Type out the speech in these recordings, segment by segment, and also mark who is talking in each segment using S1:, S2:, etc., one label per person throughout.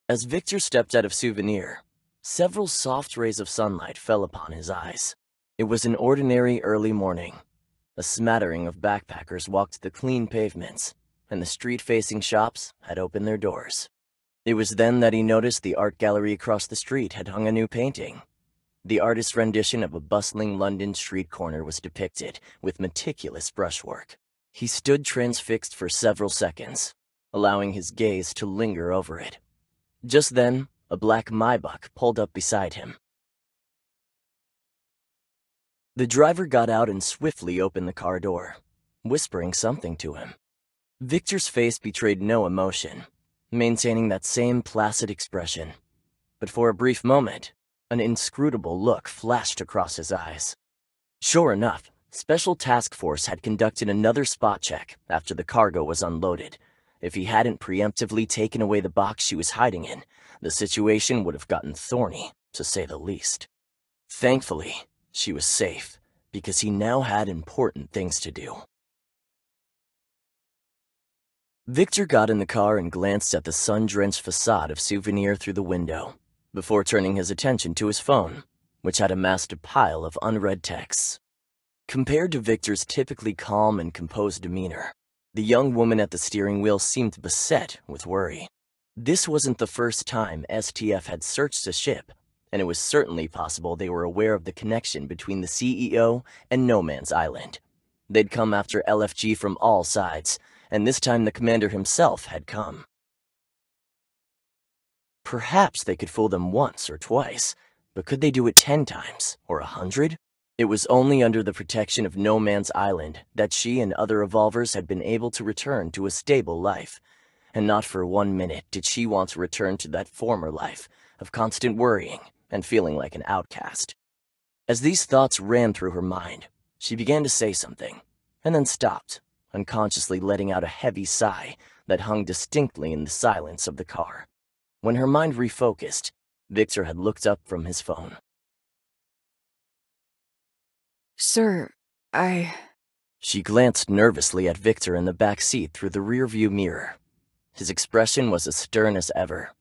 S1: As Victor stepped out of Souvenir, several soft rays of sunlight fell upon his eyes. It was an ordinary early morning. A smattering of backpackers walked the clean pavements, and the street-facing shops had opened their doors. It was then that he noticed the art gallery across the street had hung a new painting. The artist's rendition of a bustling London street corner was depicted with meticulous brushwork. He stood transfixed for several seconds, allowing his gaze to linger over it. Just then, a black Maybach pulled up beside him. The driver got out and swiftly opened the car door, whispering something to him. Victor's face betrayed no emotion, maintaining that same placid expression. But for a brief moment, an inscrutable look flashed across his eyes. Sure enough, Special Task Force had conducted another spot check after the cargo was unloaded. If he hadn't preemptively taken away the box she was hiding in, the situation would have gotten thorny, to say the least. Thankfully, she was safe, because he now had important things to do. Victor got in the car and glanced at the sun-drenched facade of Souvenir through the window, before turning his attention to his phone, which had amassed a pile of unread texts. Compared to Victor's typically calm and composed demeanor, the young woman at the steering wheel seemed beset with worry. This wasn't the first time STF had searched the ship, and it was certainly possible they were aware of the connection between the CEO and No Man's Island. They'd come after LFG from all sides, and this time the commander himself had come. Perhaps they could fool them once or twice, but could they do it 10 times or 100? It was only under the protection of No Man's Island that she and other evolvers had been able to return to a stable life, and not for 1 minute did she want to return to that former life of constant worrying and feeling like an outcast. As these thoughts ran through her mind, she began to say something, and then stopped, unconsciously letting out a heavy sigh that hung distinctly in the silence of the car. When her mind refocused, Victor had looked up from his phone.
S2: Sir,
S1: She glanced nervously at Victor in the back seat through the rearview mirror. His expression was as stern as ever,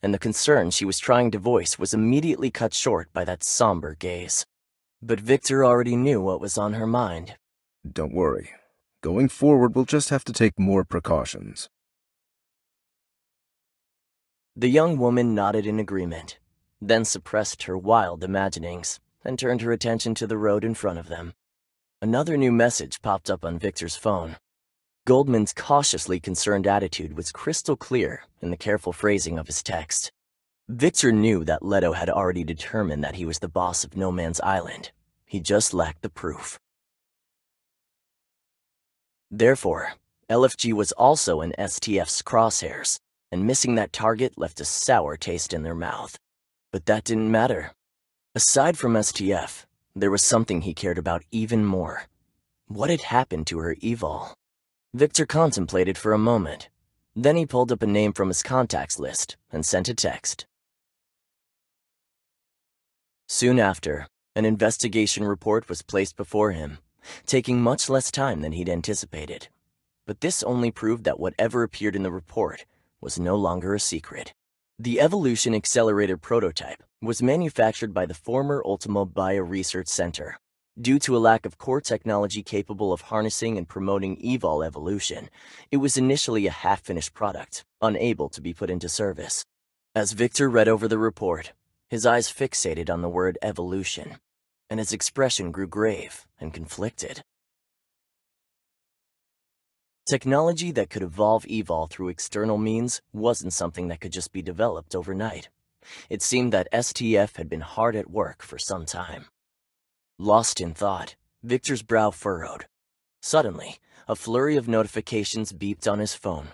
S1: and the concern she was trying to voice was immediately cut short by that somber gaze. But Victor already knew what was on her mind.
S3: Don't worry. Going forward, we'll just have to take more precautions.
S1: The young woman nodded in agreement, then suppressed her wild imaginings and turned her attention to the road in front of them. Another new message popped up on Victor's phone. Goldman's cautiously concerned attitude was crystal clear in the careful phrasing of his text. Victor knew that Leto had already determined that he was the boss of No Man's Island. He just lacked the proof. Therefore, LFG was also in STF's crosshairs, and missing that target left a sour taste in their mouth. But that didn't matter. Aside from STF, there was something he cared about even more. What had happened to her Evol? Victor contemplated for a moment. Then he pulled up a name from his contacts list and sent a text. Soon after, an investigation report was placed before him, taking much less time than he'd anticipated. But this only proved that whatever appeared in the report was no longer a secret. The Evolution Accelerator prototype was manufactured by the former Ultimo Bio-Research Center. Due to a lack of core technology capable of harnessing and promoting Evol evolution, it was initially a half-finished product, unable to be put into service. As Victor read over the report, his eyes fixated on the word evolution, and his expression grew grave and conflicted. Technology that could evolve Evol through external means wasn't something that could just be developed overnight. It seemed that STF had been hard at work for some time. Lost in thought, Victor's brow furrowed. Suddenly, a flurry of notifications beeped on his phone.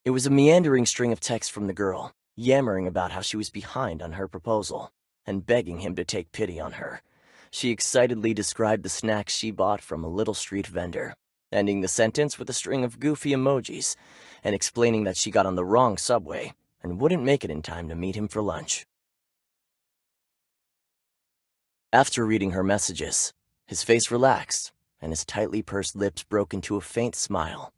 S1: It was a meandering string of texts from the girl, yammering about how she was behind on her proposal, and begging him to take pity on her. She excitedly described the snacks she bought from a little street vendor, ending the sentence with a string of goofy emojis, and explaining that she got on the wrong subway and wouldn't make it in time to meet him for lunch. After reading her messages, his face relaxed, and his tightly pursed lips broke into a faint smile.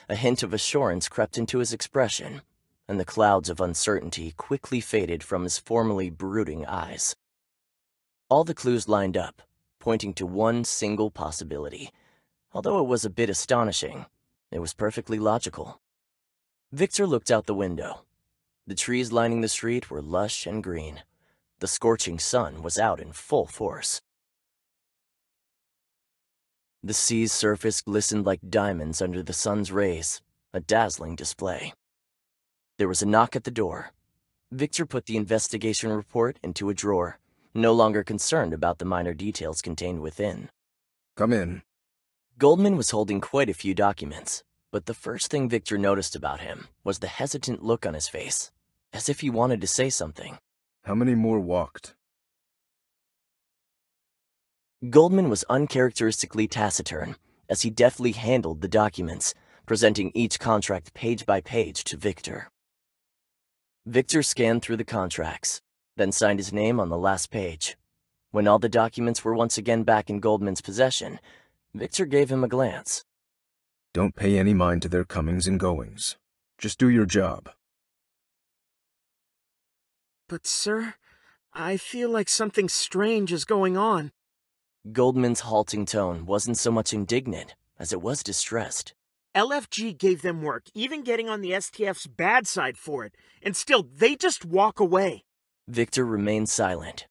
S1: A hint of assurance crept into his expression, and the clouds of uncertainty quickly faded from his formerly brooding eyes. All the clues lined up, pointing to one single possibility. Although it was a bit astonishing, it was perfectly logical. Victor looked out the window. The trees lining the street were lush and green. The scorching sun was out in full force. The sea's surface glistened like diamonds under the sun's rays, a dazzling display. There was a knock at the door. Victor put the investigation report into a drawer, no longer concerned about the minor details contained within.
S3: Come in.
S1: Goldman was holding quite a few documents, but the first thing Victor noticed about him was the hesitant look on his face, as if he wanted to say something.
S3: How many more walked?
S1: Goldman was uncharacteristically taciturn, as he deftly handled the documents, presenting each contract page by page to Victor. Victor scanned through the contracts, then signed his name on the last page. When all the documents were once again back in Goldman's possession, Victor gave him a glance.
S3: Don't pay any mind to their comings and goings. Just do your job.
S4: But, sir, I feel like something strange is going on.
S1: Goldman's halting tone wasn't so much indignant as it was distressed.
S4: LFG gave them work, even getting on the STF's bad side for it, and still, they just walk away.
S1: Victor remained silent.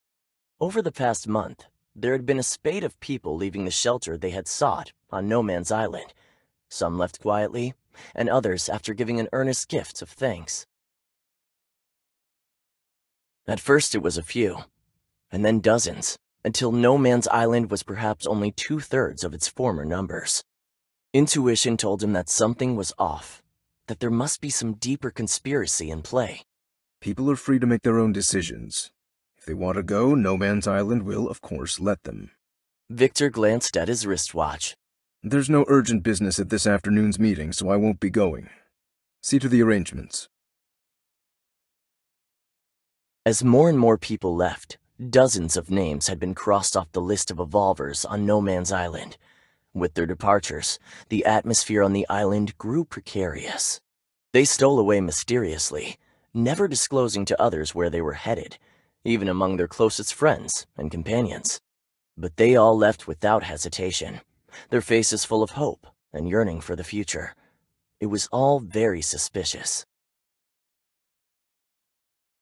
S1: Over the past month, there had been a spate of people leaving the shelter they had sought on No Man's Island. Some left quietly, and others after giving an earnest gift of thanks. At first it was a few, and then dozens, until No Man's Island was perhaps only 2/3 of its former numbers. Intuition told him that something was off, that there must be some deeper conspiracy in play.
S3: People are free to make their own decisions. If they want to go, No Man's Island will, of course, let them.
S1: Victor glanced at his wristwatch.
S3: There's no urgent business at this afternoon's meeting, so I won't be going. See to the arrangements.
S1: As more and more people left, dozens of names had been crossed off the list of evolvers on No Man's Island. With their departures, the atmosphere on the island grew precarious. They stole away mysteriously, never disclosing to others where they were headed, even among their closest friends and companions. But they all left without hesitation, their faces full of hope and yearning for the future. It was all very suspicious.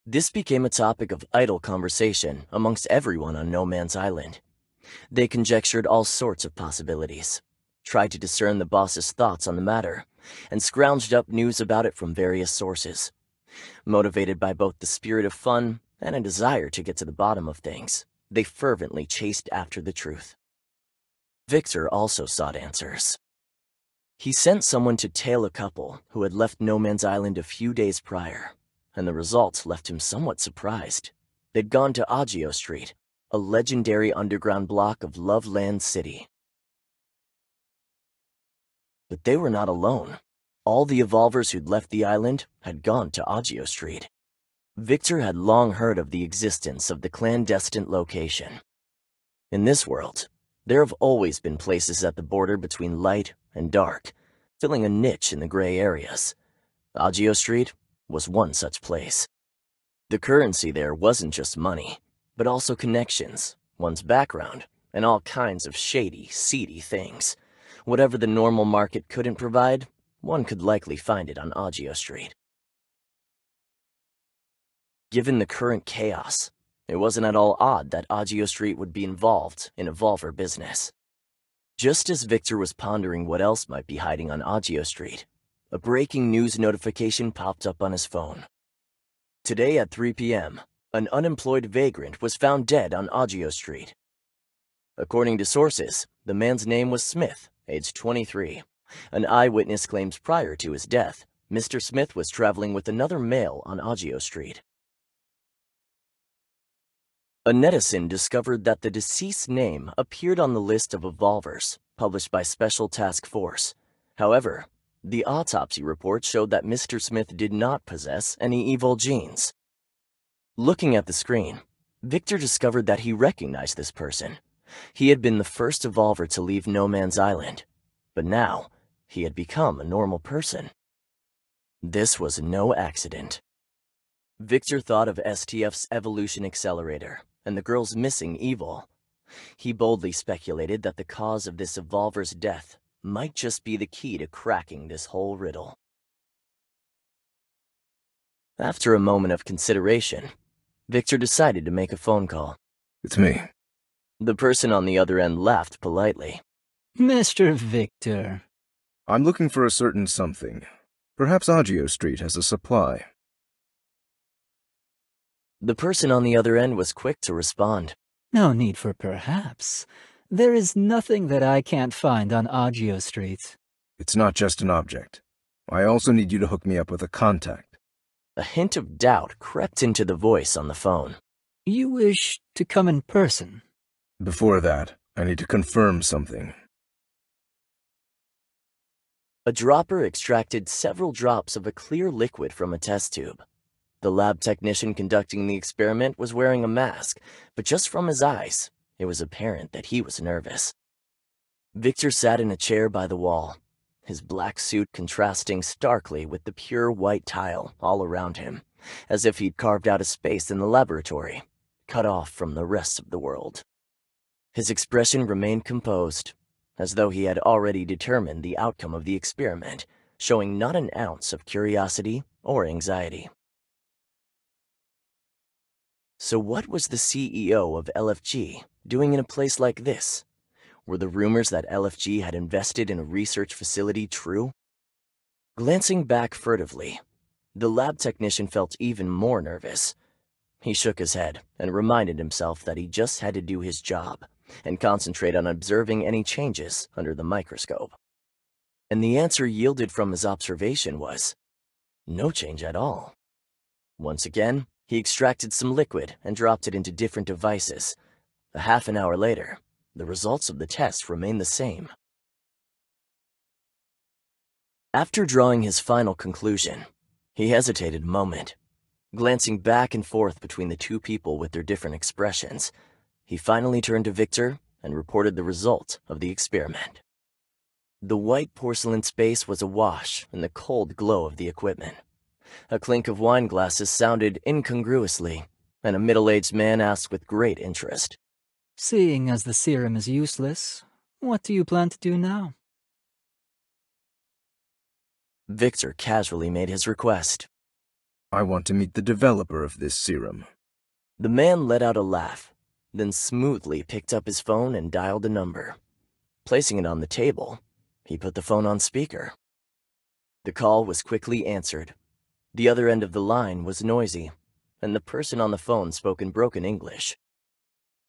S1: This became a topic of idle conversation amongst everyone on No Man's Island. They conjectured all sorts of possibilities, tried to discern the boss's thoughts on the matter, and scrounged up news about it from various sources. Motivated by both the spirit of fun and a desire to get to the bottom of things, they fervently chased after the truth. Victor also sought answers. He sent someone to tail a couple who had left No Man's Island a few days prior, and the results left him somewhat surprised. They'd gone to Agio Street, a legendary underground block of Loveland City. But they were not alone. All the evolvers who'd left the island had gone to Agio Street. Victor had long heard of the existence of the clandestine location. In this world, there have always been places at the border between light and dark, filling a niche in the gray areas. Agio Street was one such place. The currency there wasn't just money, but also connections, one's background, and all kinds of shady, seedy things. Whatever the normal market couldn't provide, one could likely find it on Agio Street. Given the current chaos, it wasn't at all odd that Agio Street would be involved in evolver business. Just as Victor was pondering what else might be hiding on Agio Street, a breaking news notification popped up on his phone. Today at 3 p.m., an unemployed vagrant was found dead on Agio Street. According to sources, the man's name was Smith, aged 23. An eyewitness claims prior to his death, Mr. Smith was traveling with another male on Agio Street. A netizen discovered that the deceased's name appeared on the list of evolvers published by Special Task Force. However, the autopsy report showed that Mr. Smith did not possess any evil genes. Looking at the screen, Victor discovered that he recognized this person. He had been the first evolver to leave No Man's Island, but now he had become a normal person. This was no accident. Victor thought of STF's evolution accelerator and the girl's missing evil. He boldly speculated that the cause of this evolver's death might just be the key to cracking this whole riddle. After a moment of consideration, Victor decided to make a phone call.
S3: It's me.
S1: The person on the other end laughed politely.
S5: Mr. Victor.
S3: I'm looking for a certain something. Perhaps Agio Street has a supply.
S1: The person on the other end was quick to respond.
S5: No need for perhaps. There is nothing that I can't find on Agio Street.
S3: It's not just an object. I also need you to hook me up with a contact.
S1: A hint of doubt crept into the voice on the phone.
S5: You wish to come in person?
S3: Before that, I need to confirm something.
S1: A dropper extracted several drops of a clear liquid from a test tube. The lab technician conducting the experiment was wearing a mask, but just from his eyes, it was apparent that he was nervous. Victor sat in a chair by the wall, his black suit contrasting starkly with the pure white tile all around him, as if he'd carved out a space in the laboratory, cut off from the rest of the world. His expression remained composed, as though he had already determined the outcome of the experiment, showing not an ounce of curiosity or anxiety. So what was the CEO of LFG doing in a place like this? Were the rumors that LFG had invested in a research facility true? Glancing back furtively, the lab technician felt even more nervous. He shook his head and reminded himself that he just had to do his job and concentrate on observing any changes under the microscope. And the answer yielded from his observation was no change at all. Once again, he extracted some liquid and dropped it into different devices. A half an hour later, the results of the test remained the same. After drawing his final conclusion, he hesitated a moment. Glancing back and forth between the two people with their different expressions, he finally turned to Victor and reported the result of the experiment. The white porcelain space was awash in the cold glow of the equipment. A clink of wine glasses sounded incongruously, and a middle-aged man asked with great interest,
S5: Seeing as the serum is useless, what do you plan to do now?
S1: Victor casually made his request.
S3: I want to meet the developer of this serum.
S1: The man let out a laugh, then smoothly picked up his phone and dialed a number. Placing it on the table, he put the phone on speaker. The call was quickly answered. The other end of the line was noisy, and the person on the phone spoke in broken English.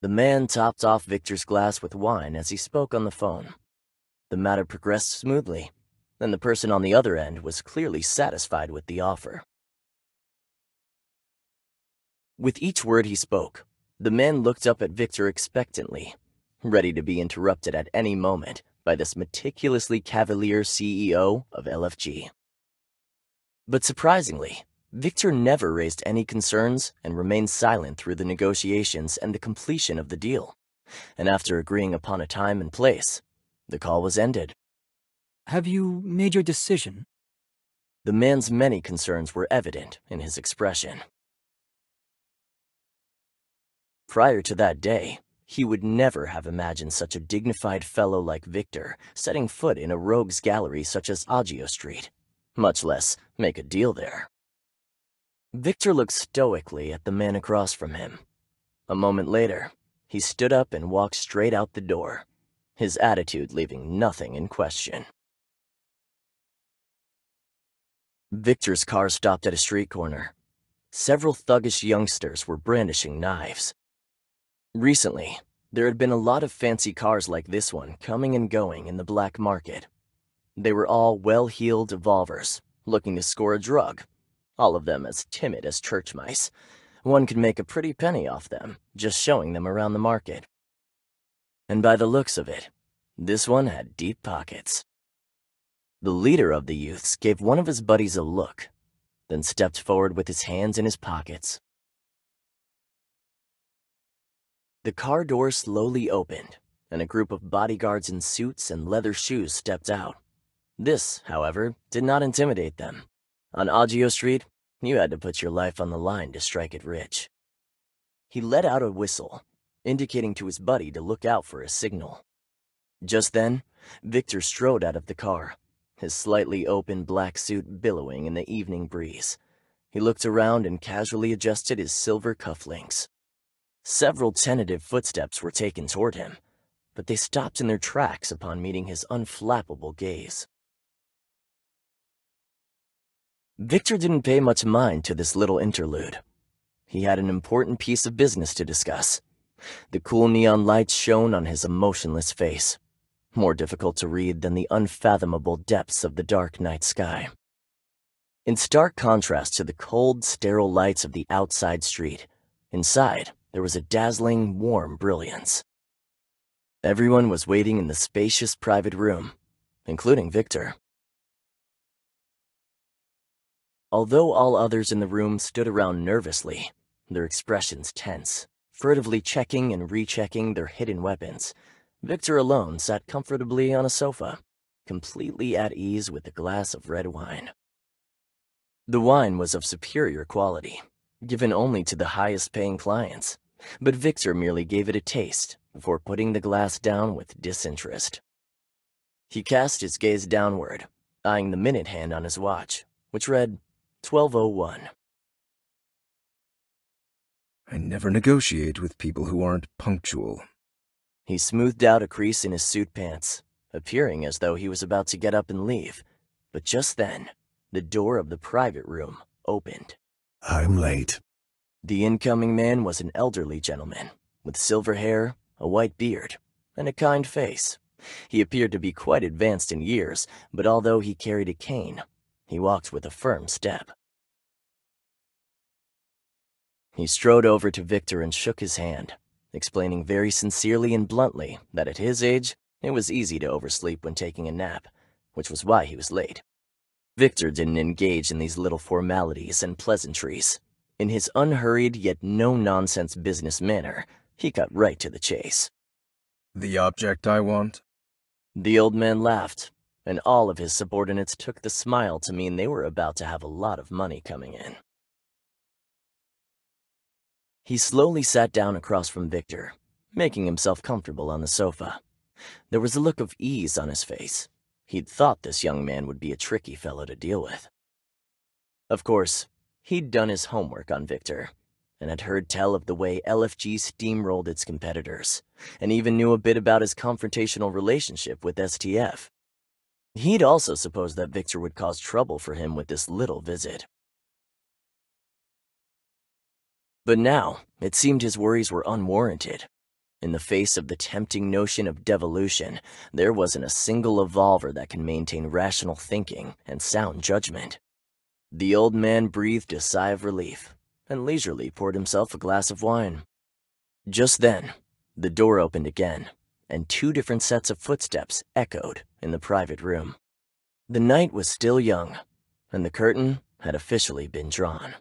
S1: The man topped off Victor's glass with wine as he spoke on the phone. The matter progressed smoothly, and the person on the other end was clearly satisfied with the offer. With each word he spoke, the man looked up at Victor expectantly, ready to be interrupted at any moment by this meticulously cavalier CEO of LFG. But surprisingly, Victor never raised any concerns and remained silent through the negotiations and the completion of the deal. And after agreeing upon a time and place, the call was ended.
S5: Have you made your decision?
S1: The man's many concerns were evident in his expression. Prior to that day, he would never have imagined such a dignified fellow like Victor setting foot in a rogues gallery such as Agio Street, much less make a deal there. Victor looked stoically at the man across from him. A moment later, he stood up and walked straight out the door, his attitude leaving nothing in question. Victor's car stopped at a street corner. Several thuggish youngsters were brandishing knives. Recently, there had been a lot of fancy cars like this one coming and going in the black market. They were all well-heeled evolvers, looking to score a drug, all of them as timid as church mice. One could make a pretty penny off them, just showing them around the market. And by the looks of it, this one had deep pockets. The leader of the youths gave one of his buddies a look, then stepped forward with his hands in his pockets. The car door slowly opened, and a group of bodyguards in suits and leather shoes stepped out. This, however, did not intimidate them. On Agio Street, you had to put your life on the line to strike it rich. He let out a whistle, indicating to his buddy to look out for a signal. Just then, Victor strode out of the car, his slightly open black suit billowing in the evening breeze. He looked around and casually adjusted his silver cufflinks. Several tentative footsteps were taken toward him, but they stopped in their tracks upon meeting his unflappable gaze. Victor didn't pay much mind to this little interlude. He had an important piece of business to discuss. The cool neon lights shone on his emotionless face, more difficult to read than the unfathomable depths of the dark night sky. In stark contrast to the cold, sterile lights of the outside street, inside there was a dazzling, warm brilliance. Everyone was waiting in the spacious private room, including Victor. Although all others in the room stood around nervously, their expressions tense, furtively checking and rechecking their hidden weapons, Victor alone sat comfortably on a sofa, completely at ease with a glass of red wine. The wine was of superior quality, given only to the highest-paying clients, but Victor merely gave it a taste before putting the glass down with disinterest. He cast his gaze downward, eyeing the minute hand on his watch, which read 12:01.
S3: I never negotiate with people who aren't punctual.
S1: He smoothed out a crease in his suit pants, appearing as though he was about to get up and leave, but just then, the door of the private room opened.
S6: I'm late.
S1: The incoming man was an elderly gentleman, with silver hair, a white beard, and a kind face. He appeared to be quite advanced in years, but although he carried a cane, he walked with a firm step. He strode over to Victor and shook his hand, explaining very sincerely and bluntly that at his age, it was easy to oversleep when taking a nap, which was why he was late. Victor didn't engage in these little formalities and pleasantries. In his unhurried yet no-nonsense business manner, he cut right to the chase.
S3: The object I want?
S1: The old man laughed, and all of his subordinates took the smile to mean they were about to have a lot of money coming in. He slowly sat down across from Victor, making himself comfortable on the sofa. There was a look of ease on his face. He'd thought this young man would be a tricky fellow to deal with. Of course, he'd done his homework on Victor, and had heard tell of the way LFG steamrolled its competitors, and even knew a bit about his confrontational relationship with STF. He'd also supposed that Victor would cause trouble for him with this little visit. But now, it seemed his worries were unwarranted. In the face of the tempting notion of devolution, there wasn't a single evolver that can maintain rational thinking and sound judgment. The old man breathed a sigh of relief and leisurely poured himself a glass of wine. Just then, the door opened again, and two different sets of footsteps echoed in the private room. The night was still young, and the curtain had officially been drawn.